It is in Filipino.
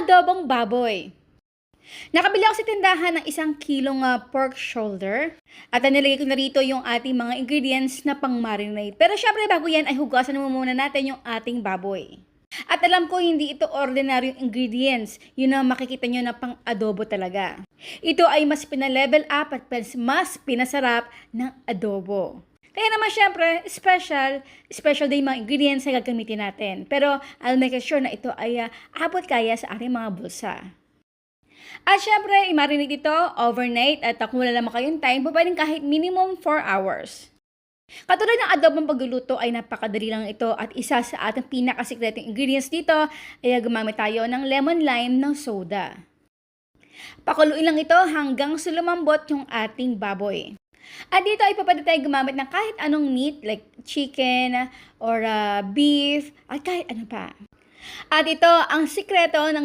adobong baboy. Nakabili ako sa tindahan ng 1 kilong pork shoulder. At nilagay ko na rito yung ating mga ingredients na pang-marinate. Pero syempre bago yan ay hugasan mo muna natin yung ating baboy. At alam ko hindi ito ordinaryong ingredients. Yun ang makikita nyo na pang-adobo talaga. Ito ay mas pinalevel up at mas pinasarap ng adobo. Kaya naman syempre, special day mga ingredients na gagamitin natin. Pero I'll make sure na ito ay abot kaya sa ating mga bulsa. At syempre, i-marinate ito overnight at kung wala naman kayong time, pwedeng kahit minimum 4 hours. Katulad ng adobong pagluluto ay napakadali lang ito at isa sa ating pinakasikretong ingredients dito ay gumamit tayo ng lemon lime ng soda. Pakuluin lang ito hanggang sa lumambot yung ating baboy. At dito ay pwede tayo gumamit ng kahit anong meat like chicken or beef at kahit ano pa. At ito ang sikreto ng